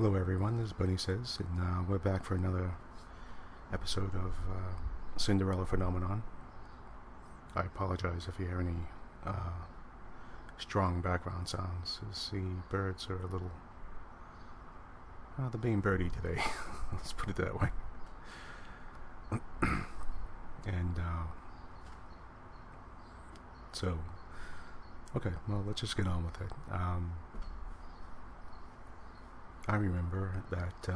Hello everyone, this is Bunny Says, and we're back for another episode of Cinderella Phenomenon. I apologize if you hear any strong background sounds, as the birds are a little... they're being birdie today, let's put it that way. And okay, well, let's just get on with it. I remember that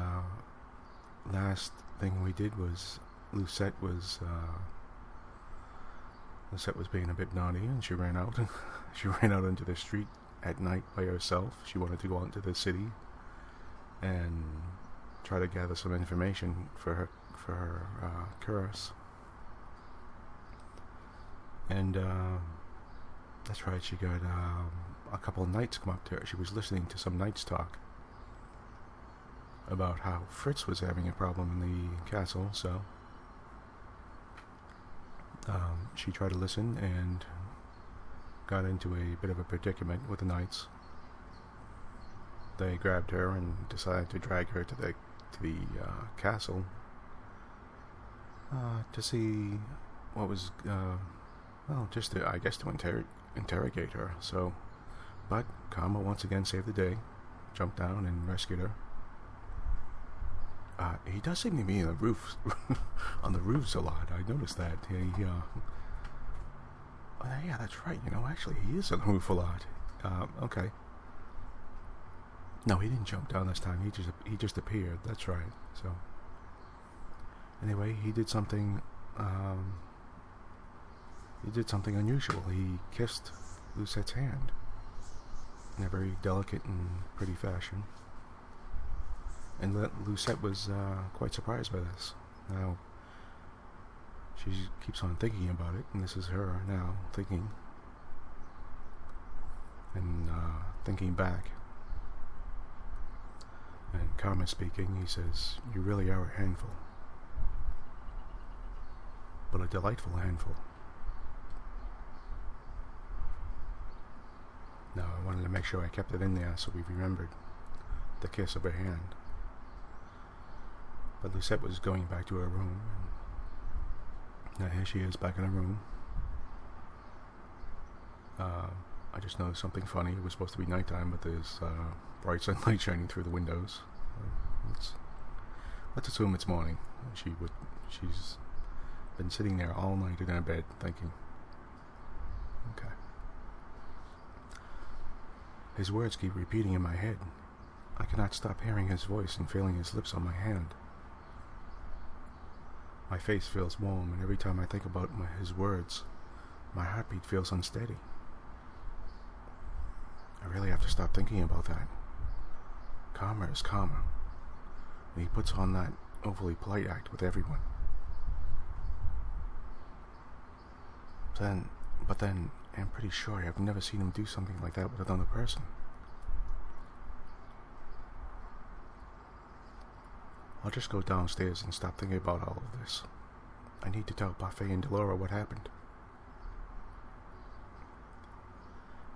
last thing we did was Lucette was being a bit naughty, and she ran out. She ran out into the street at night by herself. She wanted to go out into the city and try to gather some information for her course. And that's right. She got a couple of knights come up to her. She was listening to some knights talk about how Fritz was having a problem in the castle, so she tried to listen and got into a bit of a predicament with the knights. They grabbed her and decided to drag her to the castle to see what was just to interrogate her. So, but Karma once again saved the day, jumped down and rescued her. He does seem to be on the roofs, on the roofs a lot. I noticed that. Yeah, that's right. Actually, he is on the roof a lot. Okay. No, he didn't jump down this time. He just appeared. That's right. So, anyway, he did something. He did something unusual. He kissed Lucette's hand in a very delicate and pretty fashion. And Lucette was quite surprised by this. Now, she keeps on thinking about it, and this is her now thinking. And thinking back. And Karma speaking, he says, "You really are a handful. But a delightful handful." Now, I wanted to make sure I kept it in there so we remembered the kiss of her hand. But Lucette was going back to her room, and now here she is back in her room. I just noticed something funny. It was supposed to be nighttime, but there's bright sunlight shining through the windows. Let's assume it's morning. She's been sitting there all night in her bed thinking. Okay. His words keep repeating in my head. I cannot stop hearing his voice and feeling his lips on my hand. My face feels warm, and every time I think about his words, my heartbeat feels unsteady. I really have to stop thinking about that. Karma is Karma, and he puts on that overly polite act with everyone. But then, I'm pretty sure I have never seen him do something like that with another person. I'll just go downstairs and stop thinking about all of this. I need to tell Buffet and Delora what happened.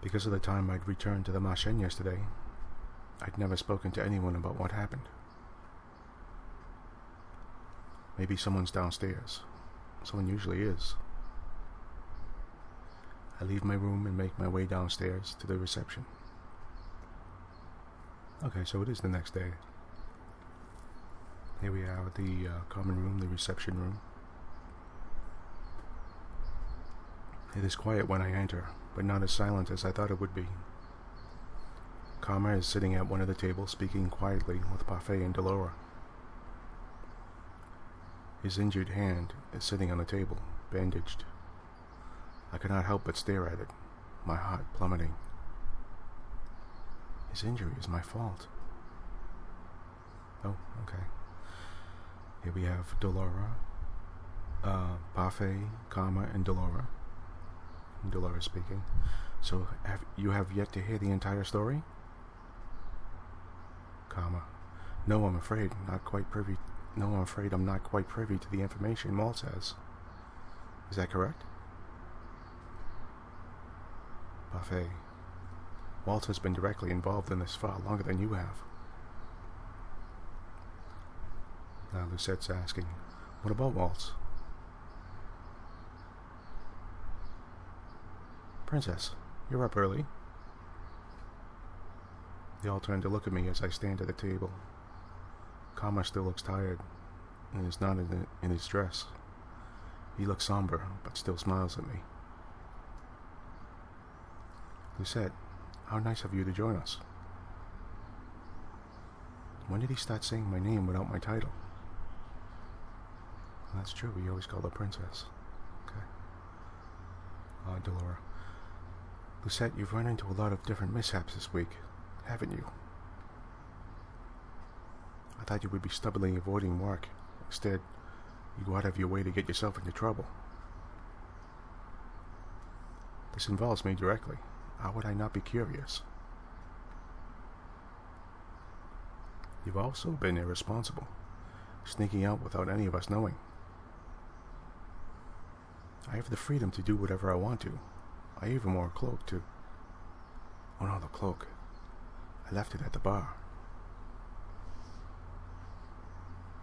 Because of the time I'd returned to the Marchen yesterday, I'd never spoken to anyone about what happened. Maybe someone's downstairs. Someone usually is. I leave my room and make my way downstairs to the reception. Okay, so it is the next day. Here we are at the common room, the reception room. It is quiet when I enter, but not as silent as I thought it would be. Karma is sitting at one of the tables speaking quietly with Buffet and Delora. His injured hand is sitting on the table, bandaged. I cannot help but stare at it, my heart plummeting. His injury is my fault. Oh, okay. Here we have Delora, Buffet, Karma, and Delora. Delora speaking. So, you have yet to hear the entire story? Karma. No, I'm afraid I'm not quite privy to the information Walt has. Is that correct? Buffet. Walt has been directly involved in this far longer than you have. Now Lucette's asking, "What about Waltz?" "Princess, you're up early." They all turn to look at me as I stand at the table. Karma still looks tired and is not in his dress. He looks somber, but still smiles at me. "Lucette, how nice of you to join us." "When did he start saying my name without my title?" "Well, that's true, we always called her Princess." "Okay." Delora. "Lucette, you've run into a lot of different mishaps this week, haven't you?" "I thought you would be stubbornly avoiding work. Instead, you go out of your way to get yourself into trouble." "This involves me directly. How would I not be curious?" "You've also been irresponsible, sneaking out without any of us knowing." "I have the freedom to do whatever I want to. I even wore a cloak, too." "Oh no, the cloak. I left it at the bar."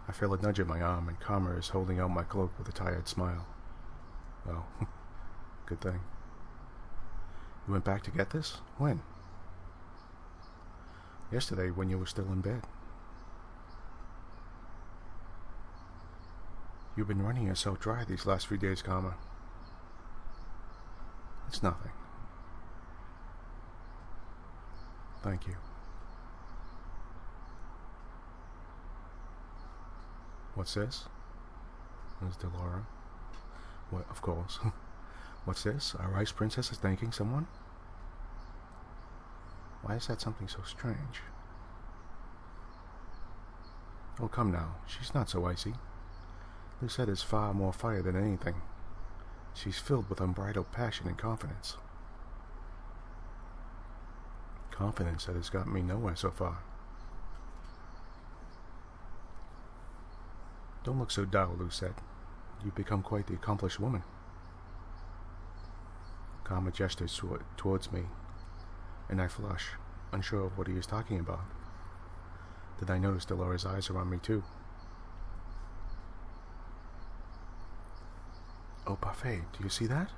I feel a nudge at my arm, and Karma is holding out my cloak with a tired smile. "Oh, good thing." "You went back to get this? When?" "Yesterday, when you were still in bed." "You've been running yourself dry these last few days, Karma." "It's nothing." "Thank you." "What's this?" Ms. Delora. "What, of course." "What's this? Our ice princess is thanking someone?" "Why is that something so strange?" "Oh, come now. She's not so icy. Lucette is far more fire than anything. She's filled with unbridled passion and confidence." "Confidence that has gotten me nowhere so far." "Don't look so dour, Lucette. You've become quite the accomplished woman." Karma gestures towards me, and I flush, unsure of what he is talking about. Then I notice Delora's eyes are on me too. "Oh, Parfait, do you see that?"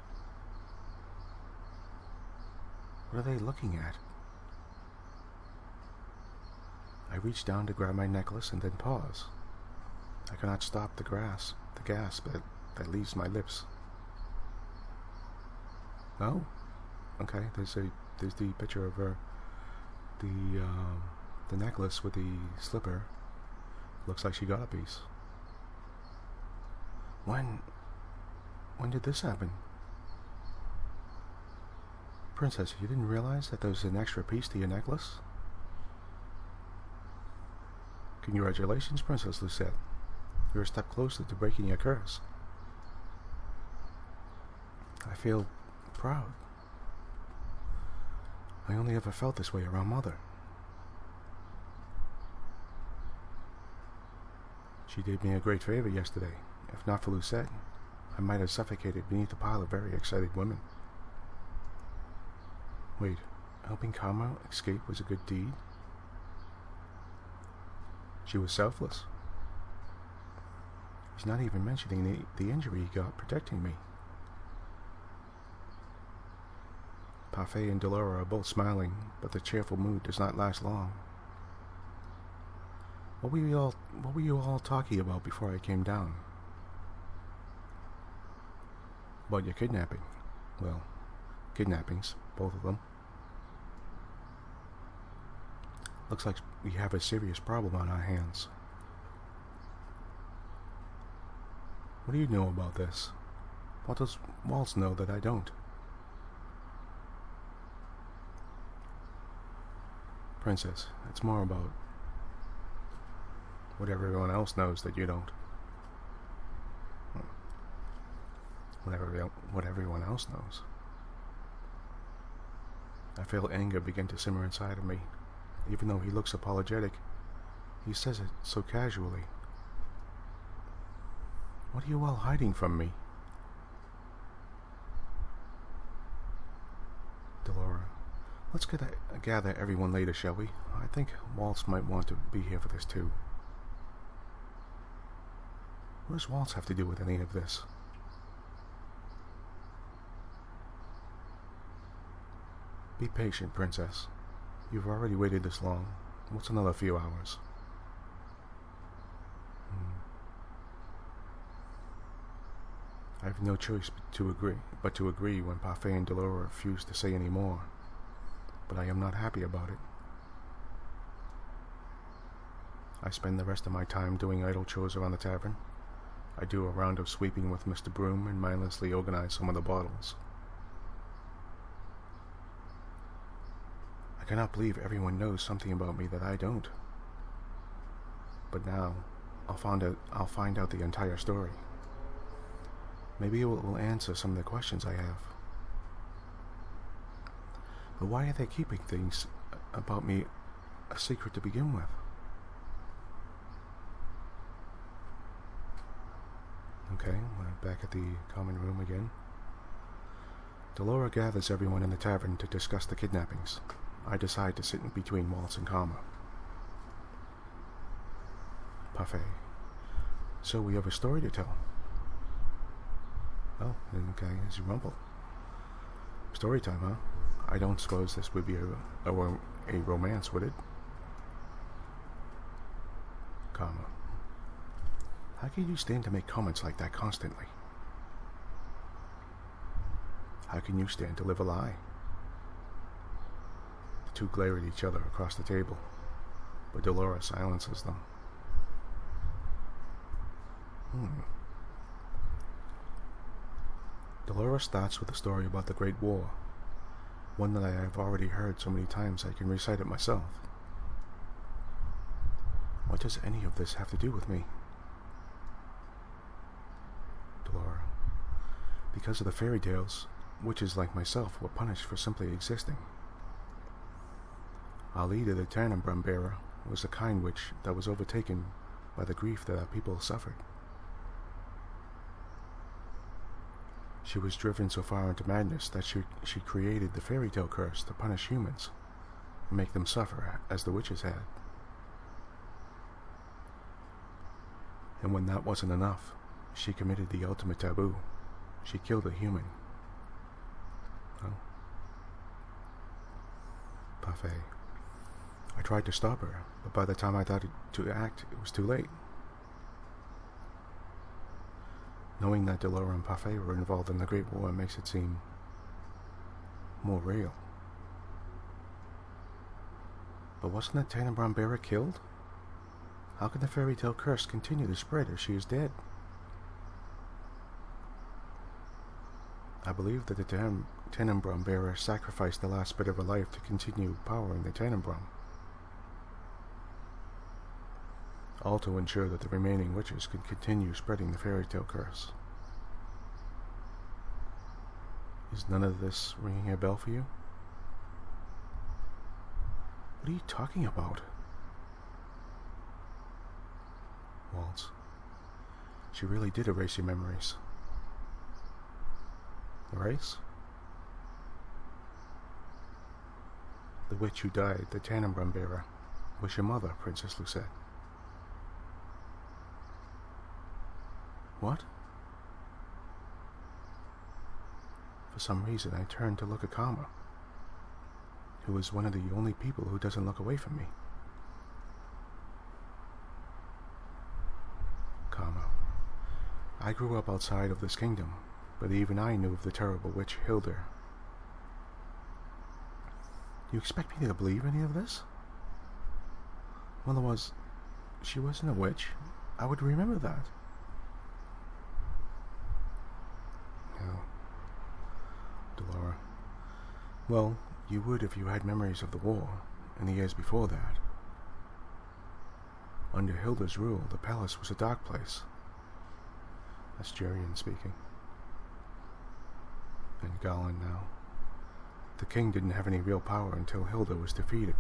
"What are they looking at?" I reach down to grab my necklace and then pause. I cannot stop the gasp that leaves my lips. "Oh, okay. There's the picture of her, the necklace with the slipper. Looks like she got a piece." When did this happen?" "Princess, you didn't realize that there was an extra piece to your necklace?" "Congratulations, Princess Lucette. You're a step closer to breaking your curse." I feel proud. I only ever felt this way around Mother. She did me a great favor yesterday. If not for Lucette, I might have suffocated beneath a pile of very excited women. Wait, helping Karma escape was a good deed? She was selfless. He's not even mentioning the injury he got protecting me. Parfait and Delora are both smiling, but the cheerful mood does not last long. What were you all talking about before I came down?" "About your kidnapping. Well, kidnappings, both of them. Looks like we have a serious problem on our hands." "What do you know about this? What does Waltz know that I don't?" "Princess, it's more about what everyone else knows that you don't." What everyone else knows. I feel anger begin to simmer inside of me. Even though he looks apologetic, he says it so casually. "What are you all hiding from me?" Delora. "Let's gather everyone later, shall we? I think Waltz might want to be here for this too." What does Waltz have to do with any of this? Be patient, Princess. You've already waited this long. What's another few hours? I have no choice but to agree when Parfait and Delora refuse to say any more. But I am not happy about it. I spend the rest of my time doing idle chores around the tavern. I do a round of sweeping with Mr. Broom and mindlessly organize some of the bottles. I cannot believe everyone knows something about me that I don't. But now, I'll find out the entire story. Maybe it will answer some of the questions I have. But why are they keeping things about me a secret to begin with? Okay, we're back at the common room again. Delora gathers everyone in the tavern to discuss the kidnappings. I decide to sit in between Waltz and Karma. Parfait. So we have a story to tell. Oh, okay, it's Rumble. Story time, huh? I don't suppose this would be a romance, would it? Karma. How can you stand to make comments like that constantly? How can you stand to live a lie? The two glare at each other across the table, but Delora silences them. Delora starts with a story about the Great War, one that I have already heard so many times I can recite it myself. What does any of this have to do with me? Delora. Because of the fairy tales, witches like myself were punished for simply existing. Our leader, the Tannenbaum bearer, was a kind witch that was overtaken by the grief that our people suffered. She was driven so far into madness that she created the fairy tale curse to punish humans and make them suffer as the witches had. And when that wasn't enough, she committed the ultimate taboo. She killed a human. Oh. Parfait. I tried to stop her, but by the time I thought to act, it was too late. Knowing that Delora and Parfait were involved in the Great War makes it seem more real. But wasn't the Tannenbaum bearer killed? How can the fairy tale curse continue to spread if she is dead? I believe that the Tannenbaum bearer sacrificed the last bit of her life to continue powering the Tannenbaum, all to ensure that the remaining witches could continue spreading the fairy tale curse. Is none of this ringing a bell for you? What are you talking about? Waltz. She really did erase your memories. Erase? The witch who died, the Tannenbaum bearer, was your mother, Princess Lucette. What? For some reason, I turned to look at Karma, who is one of the only people who doesn't look away from me. Karma. I grew up outside of this kingdom, but even I knew of the terrible witch Hilda. You expect me to believe any of this? Well, she wasn't a witch. I would remember that. No. Delora. Well, you would if you had memories of the war, and the years before that. Under Hilda's rule, the palace was a dark place. That's Jerian speaking. And Golan now. The king didn't have any real power until Hilda was defeated.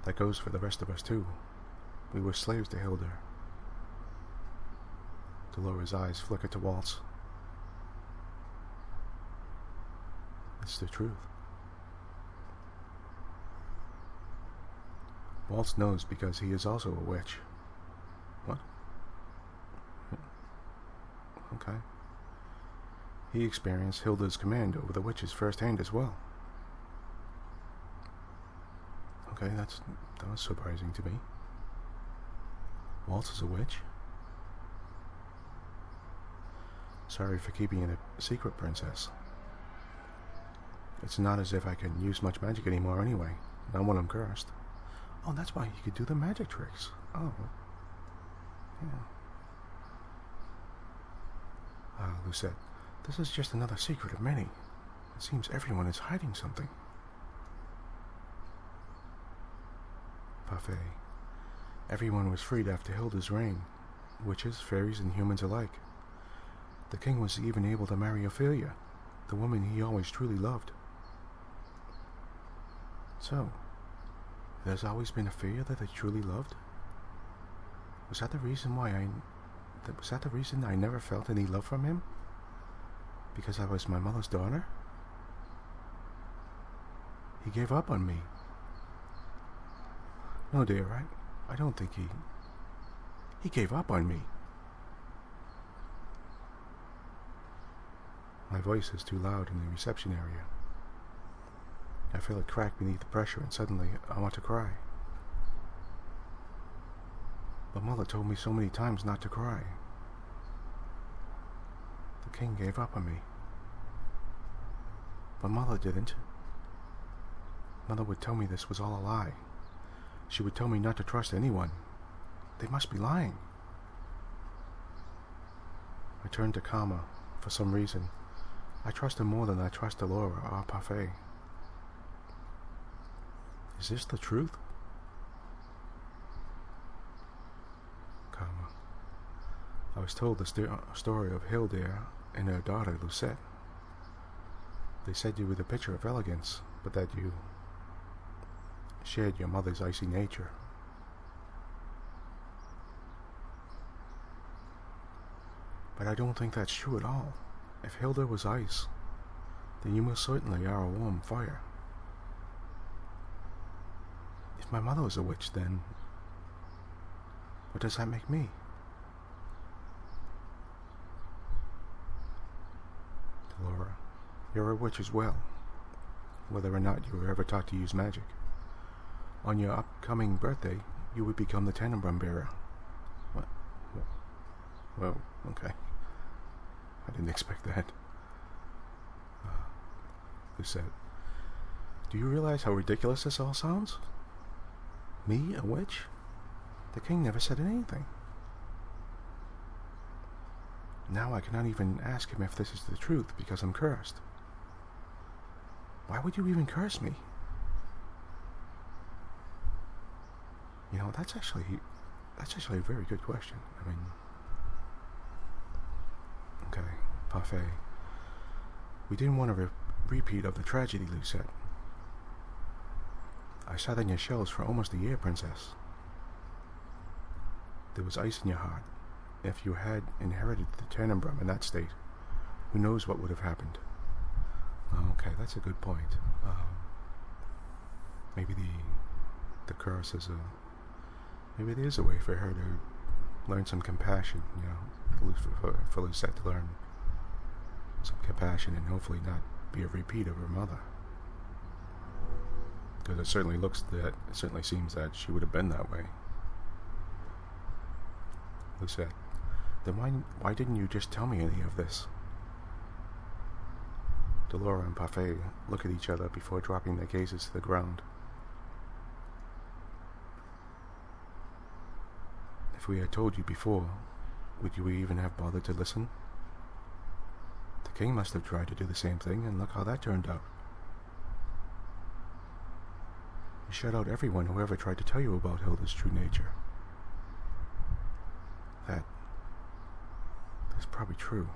That goes for the rest of us too. We were slaves to Hilda. Delora's eyes flickered to Waltz. It's the truth. Waltz knows because he is also a witch. What? Okay. He experienced Hilda's command over the witches firsthand as well. Okay, that was surprising to me. Waltz is a witch? Sorry for keeping it a secret, Princess. It's not as if I can use much magic anymore anyway, not when I'm cursed. Oh, that's why you could do the magic tricks. Oh. Yeah. Ah, Lucette, this is just another secret of many. It seems everyone is hiding something. Parfait. Everyone was freed after Hilda's reign, witches, fairies, and humans alike. The king was even able to marry Ophelia, the woman he always truly loved. So, there's always been Ophelia that he truly loved? Was that the reason I never felt any love from him? Because I was my mother's daughter? He gave up on me. No, dear, I don't think he gave up on me. My voice is too loud in the reception area. I feel it crack beneath the pressure, and suddenly I want to cry. But Mother told me so many times not to cry. The king gave up on me. But Mother didn't. Mother would tell me this was all a lie. She would tell me not to trust anyone. They must be lying. I turned to Karma. For some reason, I trust him more than I trust Delora or Parfait. Is this the truth? Karma. I was told the story of Hilda and her daughter Lucette. They said you were the picture of elegance, but that you shared your mother's icy nature. But I don't think that's true at all. If Hilda was ice, then you most certainly are a warm fire. If my mother was a witch, then what does that make me? Delora, you're a witch as well, whether or not you were ever taught to use magic. On your upcoming birthday, you would become the Tenebrum bearer. What? Well, okay. I didn't expect that. Lucette, do you realize how ridiculous this all sounds? Me, a witch? The king never said anything. Now I cannot even ask him if this is the truth because I'm cursed. Why would you even curse me? You know, that's actually a very good question. I mean, okay, Parfait. We didn't want a repeat of the tragedy, Lucette. I sat on your shelves for almost a year, Princess. There was ice in your heart. If you had inherited the Tenebrum in that state, who knows what would have happened? Oh, okay, that's a good point. Maybe the curse is maybe there is a way for her to learn some compassion, you know, for Lucette to learn some compassion and hopefully not be a repeat of her mother. Because it certainly seems that she would have been that way. Lucette, then why didn't you just tell me any of this? Delora and Parfait look at each other before dropping their gazes to the ground. If we had told you before, would you even have bothered to listen? The king must have tried to do the same thing, and look how that turned out. You shut out everyone who ever tried to tell you about Hilda's true nature. That's probably true.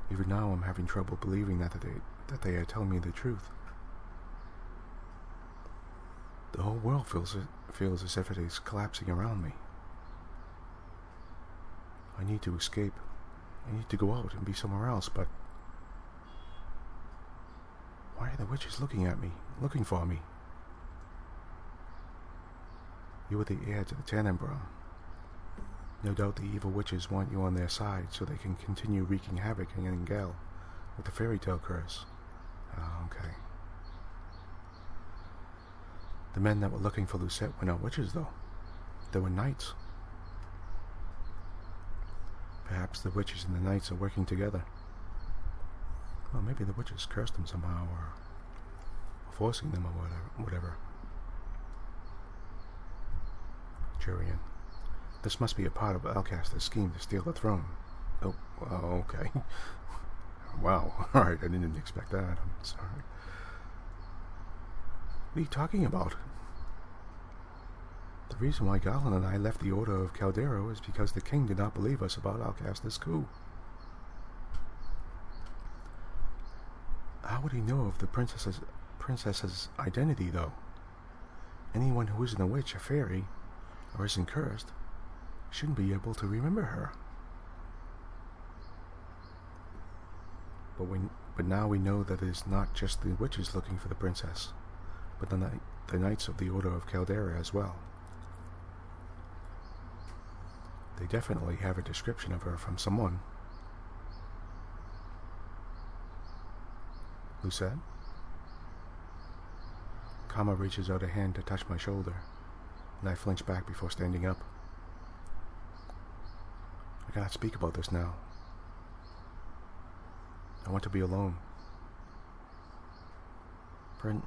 Even now I'm having trouble believing that they are telling me the truth. The whole world feels as if it is collapsing around me. I need to escape. I need to go out and be somewhere else, but why are the witches looking at me, looking for me? You are the heir to the Tannenbaum. No doubt the evil witches want you on their side so they can continue wreaking havoc in Engel with the fairy tale curse. Ah, okay. The men that were looking for Lucette were not witches, though. They were knights. Perhaps the witches and the knights are working together. Well, maybe the witches cursed them somehow, or forcing them, or whatever. Jurian. This must be a part of Alcaster's scheme to steal the throne. Oh, okay. Wow, alright, I didn't expect that. I'm sorry. What are you talking about? The reason why Garland and I left the Order of Caldero is because the king did not believe us about Alcaster's coup. How would he know of the princess's identity, though? Anyone who isn't a witch, a fairy, or isn't cursed, shouldn't be able to remember her. But now we know that it is not just the witches looking for the princess, but the knights of the Order of Caldera as well. They definitely have a description of her from someone. Lucette? Kama reaches out a hand to touch my shoulder, and I flinch back before standing up. I cannot speak about this now. I want to be alone. Okay.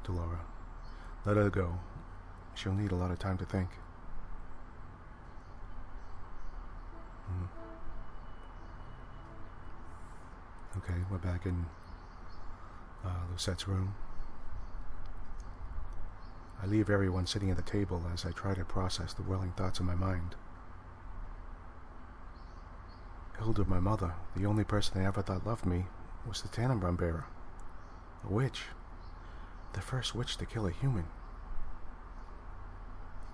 Delora. Let her go. She'll need a lot of time to think. Okay, we're back in Lucette's room. I leave everyone sitting at the table as I try to process the whirling thoughts in my mind. Hilda, my mother, the only person I ever thought loved me, was the Tannenbaum bearer. A witch. The first witch to kill a human.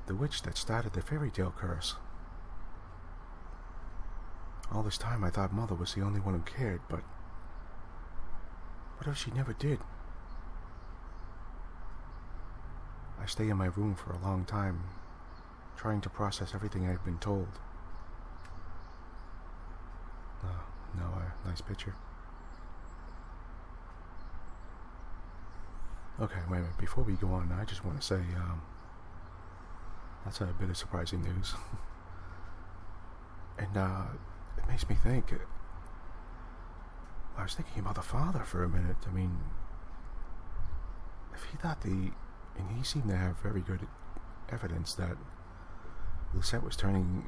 The witch that started the fairy tale curse. All this time I thought Mother was the only one who cared, but what if she never did? I stay in my room for a long time, trying to process everything I've been told. Nice picture. Okay, wait a minute. Before we go on, I just want to say, that's a bit of surprising news. And, it makes me think. I was thinking about the father for a minute. I mean, if he thought and he seemed to have very good evidence that Lucette was turning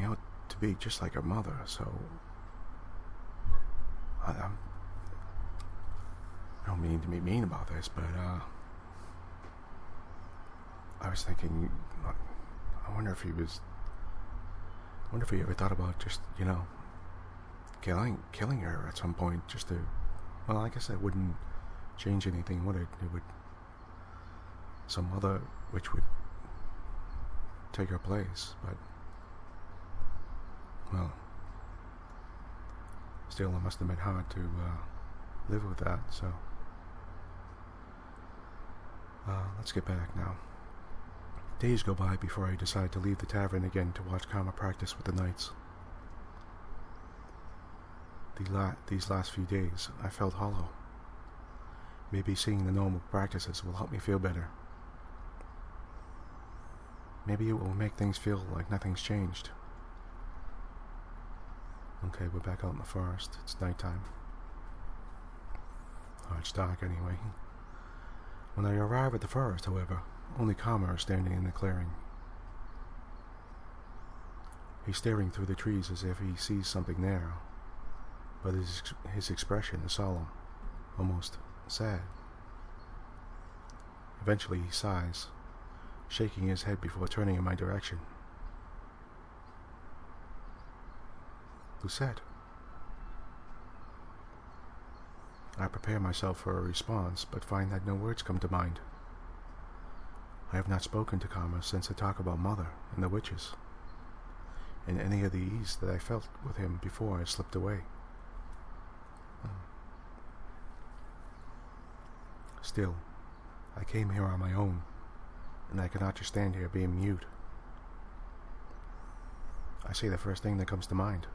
out to be just like her mother, so I don't mean to be mean about this, but I was thinking, I wonder if he ever thought about just, killing her at some point, just to, well, I guess that wouldn't change anything, would it? It would, some other witch would take her place, but, well, still, it must have been hard to live with that, so let's get back now. Days go by before I decide to leave the tavern again to watch Karma practice with the knights. These last few days, I felt hollow. Maybe seeing the normal practices will help me feel better. Maybe it will make things feel like nothing's changed. Okay, we're back out in the forest. It's nighttime. Oh, it's dark anyway. When I arrive at the forest, however, only Karma is standing in the clearing. He's staring through the trees as if he sees something there, but his expression is solemn, almost sad. Eventually he sighs, shaking his head before turning in my direction. Lucette. I prepare myself for a response, but find that no words come to mind. I have not spoken to Karma since the talk about Mother and the witches, and any of the ease that I felt with him before I slipped away. Still, I came here on my own, and I cannot just stand here being mute. I say the first thing that comes to mind.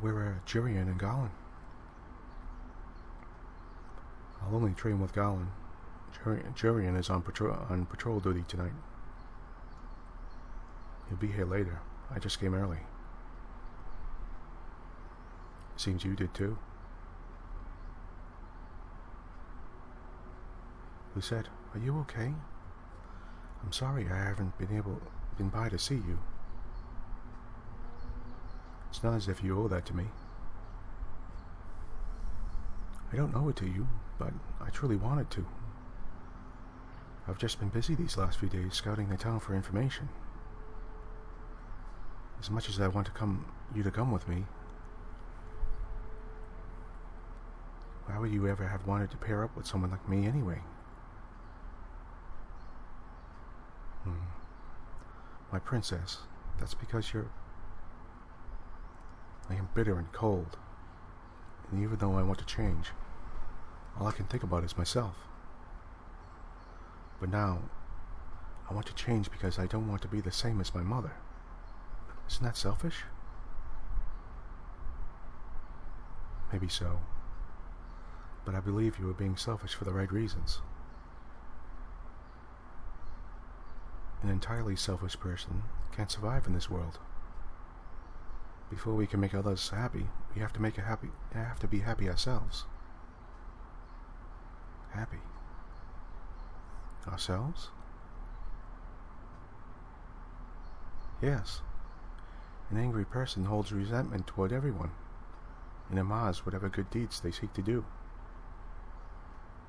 We're Jurian and Gollin. I'll only train with Gollin. Jurian is on patrol duty tonight. He'll be here later. I just came early. Seems you did too. Lucette, are you okay? I'm sorry I haven't been by to see you. It's not as if you owe that to me. I don't owe it to you, but I truly wanted to. I've just been busy these last few days scouting the town for information. As much as I want you to come with me, why would you ever have wanted to pair up with someone like me anyway? My princess, that's because I am bitter and cold, and even though I want to change, all I can think about is myself. But now, I want to change because I don't want to be the same as my mother. Isn't that selfish? Maybe so. But I believe you are being selfish for the right reasons. An entirely selfish person can't survive in this world. Before we can make others happy, we have to be happy ourselves. Happy. Ourselves? Yes. An angry person holds resentment toward everyone, and admires whatever good deeds they seek to do.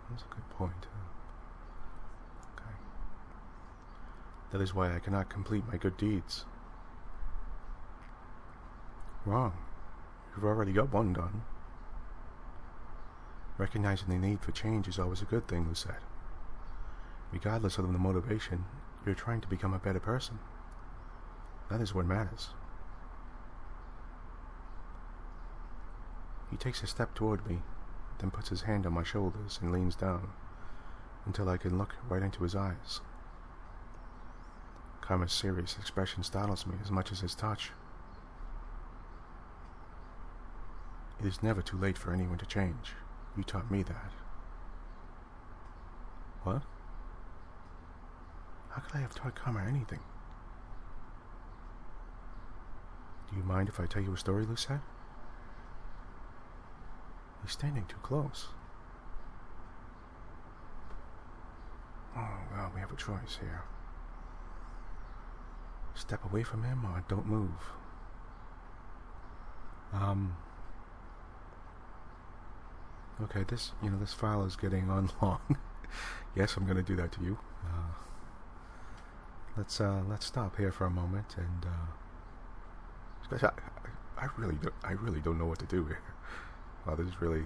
That's a good point. Okay. That is why I cannot complete my good deeds. Wrong. You've already got one done. Recognizing the need for change is always a good thing, Lucette. Regardless of the motivation, you're trying to become a better person. That is what matters. He takes a step toward me, then puts his hand on my shoulders and leans down until I can look right into his eyes. Karma's serious expression startles me as much as his touch. It is never too late for anyone to change. You taught me that. What? How could I have taught Karma anything? Do you mind if I tell you a story, Lucette? He's standing too close. Oh, well, we have a choice here. Step away from him or don't move. Okay, this file is getting on long. Yes, I'm going to do that to you. Let's stop here for a moment, and I really don't know what to do here. Wow, this is really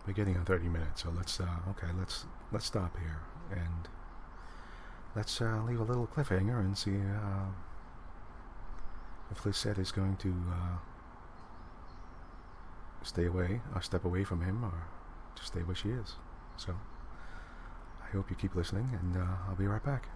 we're getting on 30 minutes, so let's stop here and let's leave a little cliffhanger and see if Lucette is going to stay away or step away from him or just stay where she is. So I hope you keep listening, and I'll be right back.